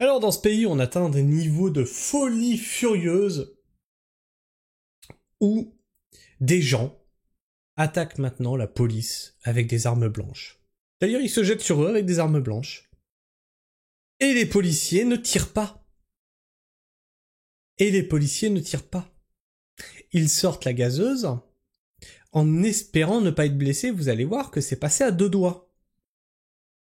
Alors dans ce pays, on atteint des niveaux de folie furieuse où des gens attaquent maintenant la police avec des armes blanches. C'est-à-dire ils se jettent sur eux avec des armes blanches. Et les policiers ne tirent pas. Ils sortent la gazeuse en espérant ne pas être blessés. Vous allez voir que c'est passé à 2 doigts.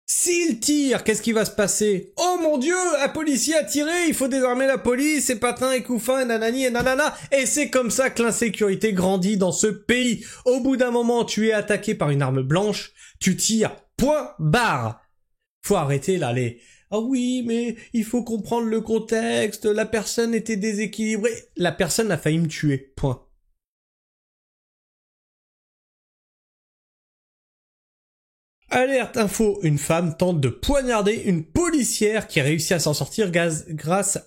S'ils tirent, qu'est-ce qui va se passer? Oh mon Dieu, un policier a tiré, il faut désarmer la police, et patin et couffin, et nanani et nanana. Et c'est comme ça que l'insécurité grandit dans ce pays. Au bout d'un moment, tu es attaqué par une arme blanche, tu tires, point, barre. Faut arrêter là les... Ah oui, mais il faut comprendre le contexte, la personne était déséquilibrée. La personne a failli me tuer, point. Alerte info, une femme tente de poignarder une policière qui a réussi à s'en sortir grâce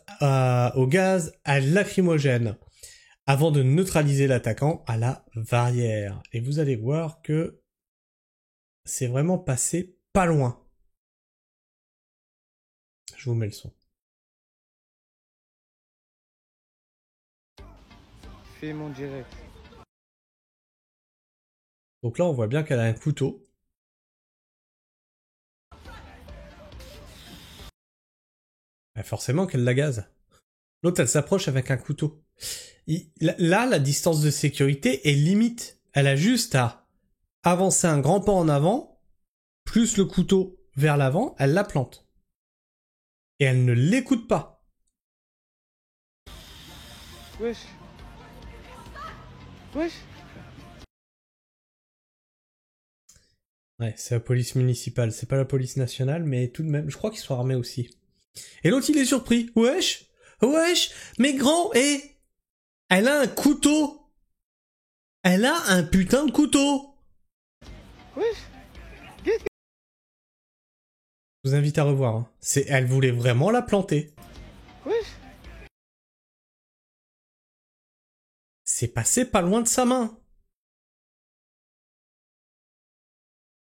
au gaz à lacrymogène avant de neutraliser l'attaquant à la barrière. Et vous allez voir que c'est vraiment passé pas loin. Je vous mets le son. Fais mon direct. Donc là, on voit bien qu'elle a un couteau. Bah forcément qu'elle la gaze. L'autre, elle s'approche avec un couteau. Là, la distance de sécurité est limite. Elle a juste à avancer un grand pas en avant, plus le couteau vers l'avant, elle la plante. Et elle ne l'écoute pas. Wesh. Wesh. Ouais, c'est la police municipale, c'est pas la police nationale, mais tout de même, je crois qu'ils sont armés aussi. Et l'autre, il est surpris. Wesh, wesh, mais grand, elle a un couteau. Elle a un putain de couteau. Wesh. Je vous invite à revoir. Hein. Elle voulait vraiment la planter. Wesh. C'est passé pas loin de sa main.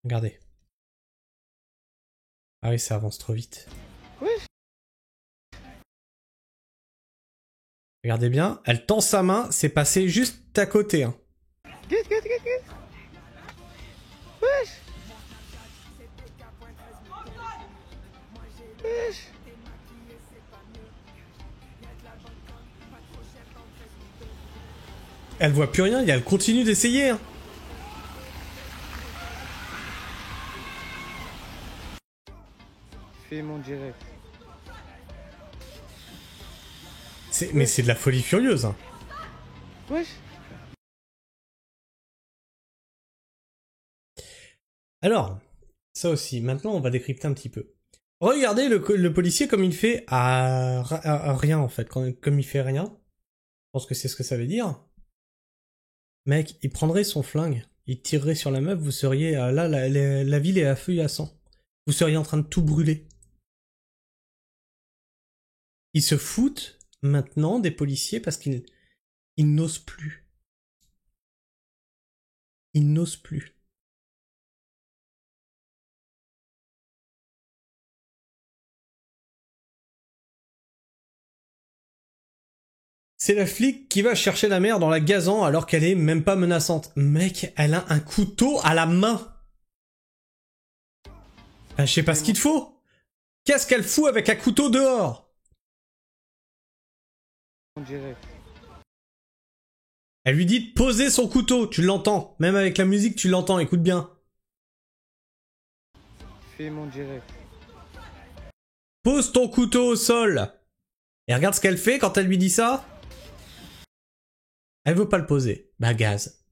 Regardez. Ah oui, ça avance trop vite. Wesh. Regardez bien, elle tend sa main, c'est passé juste à côté. Hein. Wesh. Wesh. Elle voit plus rien, et elle continue d'essayer. Hein. Fais mon direct. Mais c'est de la folie furieuse. Hein. Wesh. Alors, ça aussi, maintenant on va décrypter un petit peu. Regardez le policier comme il fait à rien en fait, comme il fait rien. Je pense que c'est ce que ça veut dire. Mec, il prendrait son flingue, il tirerait sur la meuf, vous seriez là, la ville est à feu et à sang. Vous seriez en train de tout brûler. Ils se foutent maintenant des policiers parce qu'ils n'osent plus. Ils n'osent plus. C'est la flic qui va chercher la mère dans la gazant alors qu'elle est même pas menaçante. Mec, elle a un couteau à la main. Je sais pas ce qu'il te faut. Qu'est-ce qu'elle fout avec un couteau dehors? Mon direct. Elle lui dit de poser son couteau, tu l'entends. Même avec la musique, tu l'entends, écoute bien. Fais mon direct. Pose ton couteau au sol. Et regarde ce qu'elle fait quand elle lui dit ça. Elle veut pas le poser. Bah gaz.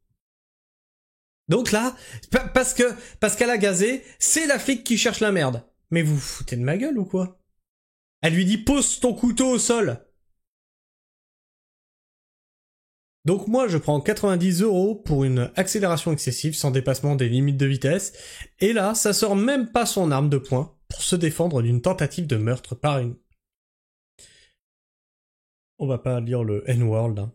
Donc là, parce qu'elle a gazé, c'est la flic qui cherche la merde. Mais vous vous foutez de ma gueule ou quoi? Elle lui dit pose ton couteau au sol. Donc moi je prends 90 € pour une accélération excessive sans dépassement des limites de vitesse. Et là, ça sort même pas son arme de poing pour se défendre d'une tentative de meurtre par une... On va pas lire le N-word. Hein.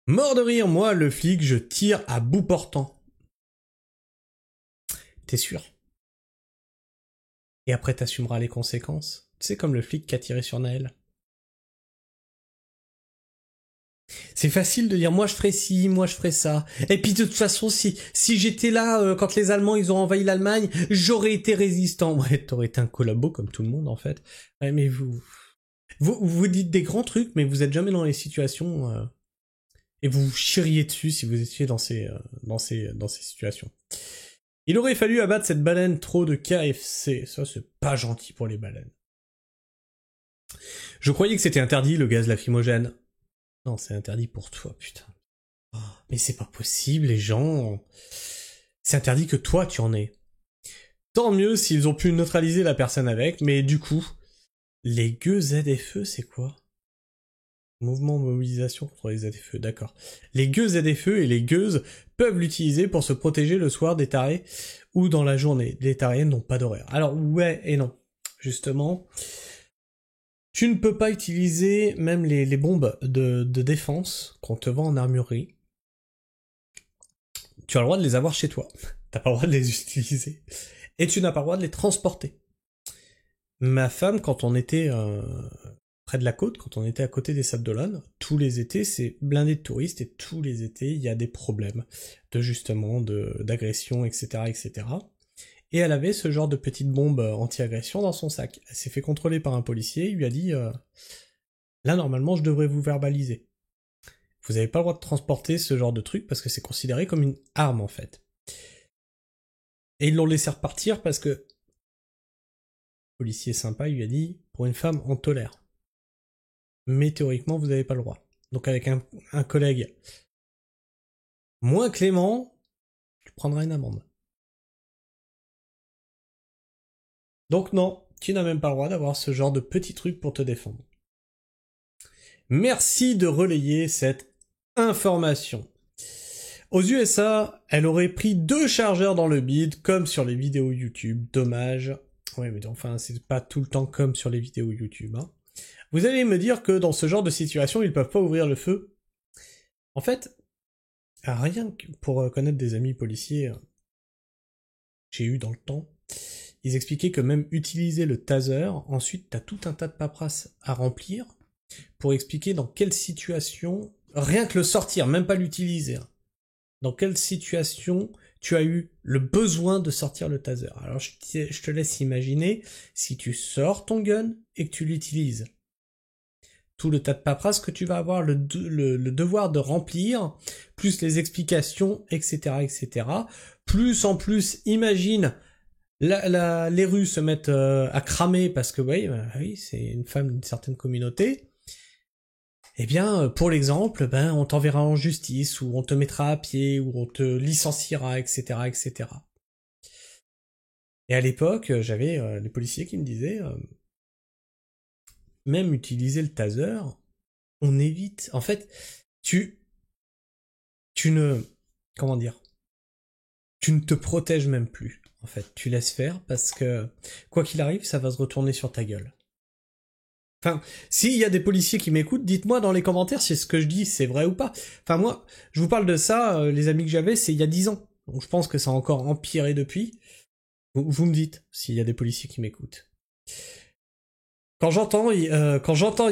Mort de rire, moi, le flic, je tire à bout portant. T'es sûr? Et après, t'assumeras les conséquences. Tu sais, comme le flic qui a tiré sur Naël. C'est facile de dire, moi je ferais ci, moi je ferais ça. Et puis de toute façon, si j'étais là quand les Allemands ils ont envahi l'Allemagne, j'aurais été résistant. Ouais, t'aurais été un collabo comme tout le monde en fait. Ouais, mais vous dites des grands trucs, mais vous êtes jamais dans les situations et vous vous chiriez dessus si vous étiez dans ces situations. Il aurait fallu abattre cette baleine, trop de KFC. Ça, c'est pas gentil pour les baleines. Je croyais que c'était interdit, le gaz lacrymogène. Non, c'est interdit pour toi, putain. Oh, mais c'est pas possible, les gens. C'est interdit que toi, tu en aies. Tant mieux s'ils ont pu neutraliser la personne avec, mais du coup, les gueux ZFE, c'est quoi? Mouvement mobilisation contre les ZFE, d'accord. Les gueux ZFE et les gueuses peuvent l'utiliser pour se protéger le soir des tarés ou dans la journée. Les tarés n'ont pas d'horaire. Alors, ouais et non. Justement, tu ne peux pas utiliser même les bombes de défense qu'on te vend en armurerie. Tu as le droit de les avoir chez toi. T'as pas le droit de les utiliser. Et tu n'as pas le droit de les transporter. Ma femme, quand on était près de la côte, quand on était à côté des Sables d'Olonne, tous les étés, c'est blindé de touristes, et tous les étés, il y a des problèmes d'agression, etc., etc. Et elle avait ce genre de petite bombe anti-agression dans son sac. Elle s'est fait contrôler par un policier, il lui a dit là, normalement, je devrais vous verbaliser. Vous n'avez pas le droit de transporter ce genre de truc parce que c'est considéré comme une arme, en fait. Et ils l'ont laissé repartir parce que le policier sympa, il lui a dit, pour une femme, on tolère. Mais théoriquement, vous n'avez pas le droit. Donc avec un collègue moins clément, tu prendras une amende. Donc non, tu n'as même pas le droit d'avoir ce genre de petit truc pour te défendre. Merci de relayer cette information. Aux USA, elle aurait pris 2 chargeurs dans le bide, comme sur les vidéos YouTube. Dommage. Ouais, mais enfin, c'est pas tout le temps comme sur les vidéos YouTube, hein. Vous allez me dire que dans ce genre de situation, ils peuvent pas ouvrir le feu. En fait, rien que pour connaître des amis policiers que j'ai eu dans le temps, ils expliquaient que même utiliser le taser, ensuite t'as tout un tas de paperasse à remplir pour expliquer dans quelle situation, rien que le sortir, même pas l'utiliser, hein, dans quelle situation tu as eu le besoin de sortir le taser. Alors je te laisse imaginer si tu sors ton gun et que tu l'utilises. Tout le tas de paperasse que tu vas avoir le devoir de remplir, plus les explications, etc., etc. Plus en plus, imagine, les rues se mettent à cramer parce que, oui, c'est une femme d'une certaine communauté. Eh bien, pour l'exemple, on t'enverra en justice, ou on te mettra à pied, ou on te licenciera, etc., etc. Et à l'époque, j'avais les policiers qui me disaient... même utiliser le taser, on évite... En fait, tu ne... Comment dire ? Tu ne te protèges même plus, en fait. Tu laisses faire parce que, quoi qu'il arrive, ça va se retourner sur ta gueule. Enfin, s'il y a des policiers qui m'écoutent, dites-moi dans les commentaires si ce que je dis, c'est vrai ou pas. Enfin, moi, je vous parle de ça, les amis que j'avais, c'est il y a 10 ans. Donc je pense que ça a encore empiré depuis. Vous me dites s'il y a des policiers qui m'écoutent. Quand j'entends il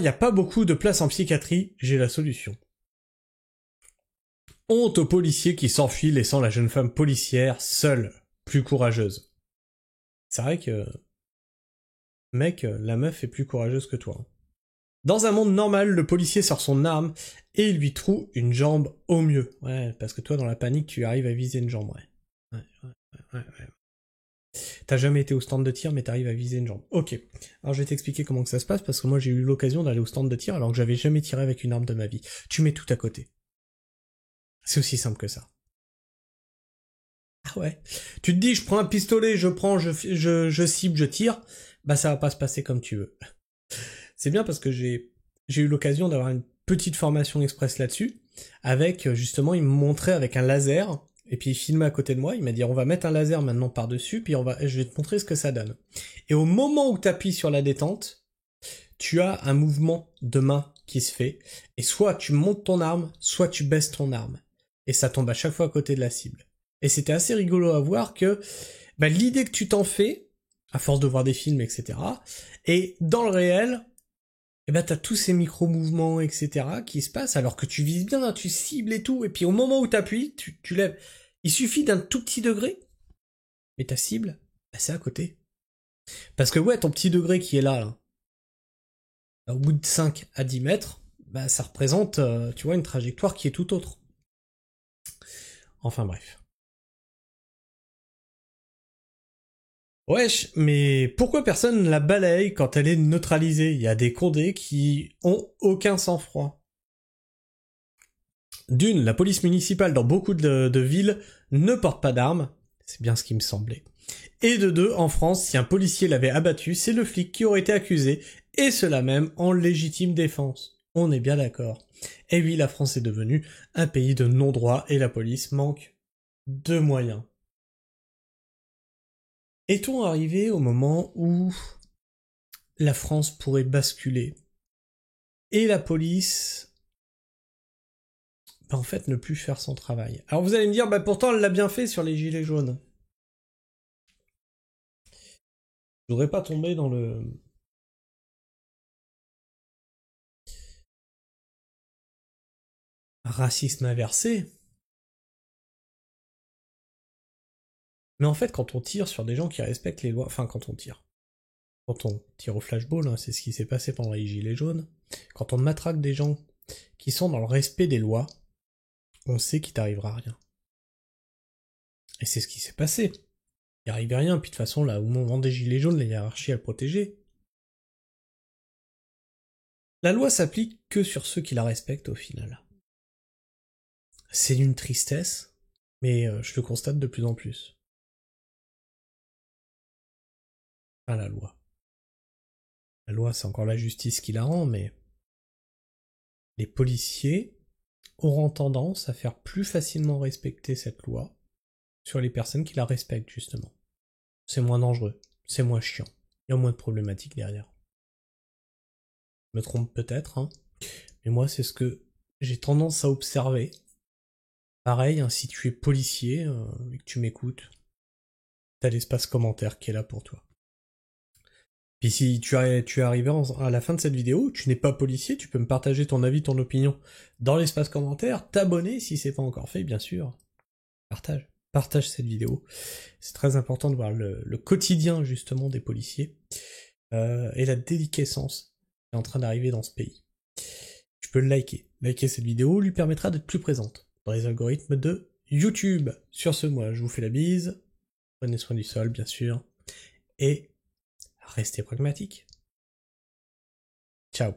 n'y a pas beaucoup de place en psychiatrie, j'ai la solution. Honte aux policiers qui s'enfuient laissant la jeune femme policière seule, plus courageuse. C'est vrai que... Mec, la meuf est plus courageuse que toi. Dans un monde normal, le policier sort son arme et il lui troue une jambe au mieux. Ouais, parce que toi, dans la panique, tu arrives à viser une jambe, ouais. Ouais. T'as jamais été au stand de tir, mais t'arrives à viser une jambe. Ok. Alors je vais t'expliquer comment que ça se passe, parce que moi j'ai eu l'occasion d'aller au stand de tir alors que j'avais jamais tiré avec une arme de ma vie. Tu mets tout à côté. C'est aussi simple que ça. Ah ouais. Tu te dis, je prends un pistolet, je cible, je tire. Bah ça va pas se passer comme tu veux. C'est bien parce que j'ai eu l'occasion d'avoir une petite formation express là-dessus, avec justement, il me montrait avec un laser... Et puis il filmait à côté de moi, il m'a dit on va mettre un laser maintenant par-dessus, puis je vais te montrer ce que ça donne. Et au moment où tu appuies sur la détente, tu as un mouvement de main qui se fait, et soit tu montes ton arme, soit tu baisses ton arme. Et ça tombe à chaque fois à côté de la cible. Et c'était assez rigolo à voir que l'idée que tu t'en fais, à force de voir des films, etc. Et dans le réel, eh ben t'as tous ces micro-mouvements, etc. qui se passent alors que tu vises bien, hein, tu cibles et tout, et puis au moment où t'appuies, tu lèves. Il suffit d'un tout petit degré, mais ta cible, bah, c'est à côté. Parce que ouais, ton petit degré qui est là, au bout de 5 à 10 mètres, bah ça représente, tu vois, une trajectoire qui est tout autre. Enfin bref. Wesh, mais pourquoi personne la balaye quand elle est neutralisée? Il y a des condés qui ont aucun sang-froid. D'une, la police municipale dans beaucoup de villes ne porte pas d'armes, c'est bien ce qui me semblait. Et de deux, en France, si un policier l'avait abattu, c'est le flic qui aurait été accusé, et cela même en légitime défense. On est bien d'accord. Et oui, la France est devenue un pays de non-droit et la police manque de moyens. Est-on arrivé au moment où la France pourrait basculer et la police, en fait, ne plus faire son travail? Alors vous allez me dire, pourtant elle l'a bien fait sur les gilets jaunes. Je voudrais pas tomber dans le racisme inversé. Mais en fait, quand on tire sur des gens qui respectent les lois, enfin quand on tire au flashball, hein, c'est ce qui s'est passé pendant les gilets jaunes, quand on matraque des gens qui sont dans le respect des lois, on sait qu'il t'arrivera rien. Et c'est ce qui s'est passé. Il arrivait rien, puis de toute façon, là, au moment des gilets jaunes, la hiérarchie, elle protégeait. La loi s'applique que sur ceux qui la respectent au final. C'est d'une tristesse, mais je le constate de plus en plus. Pas la loi. La loi, c'est encore la justice qui la rend, mais les policiers auront tendance à faire plus facilement respecter cette loi sur les personnes qui la respectent, justement. C'est moins dangereux, c'est moins chiant, il y a moins de problématiques derrière. Je me trompe peut-être, hein, mais moi c'est ce que j'ai tendance à observer. Pareil, hein, si tu es policier et que tu m'écoutes, t'as l'espace commentaire qui est là pour toi. Puis si tu es arrivé à la fin de cette vidéo, tu n'es pas policier, tu peux me partager ton avis, ton opinion dans l'espace commentaire, t'abonner si c'est pas encore fait, bien sûr. Partage cette vidéo. C'est très important de voir le quotidien justement des policiers et la déliquescence qui est en train d'arriver dans ce pays. Tu peux le liker. Liker cette vidéo lui permettra d'être plus présente dans les algorithmes de YouTube. Sur ce, moi, je vous fais la bise. Prenez soin du sol, bien sûr. Et restez pragmatique. Ciao.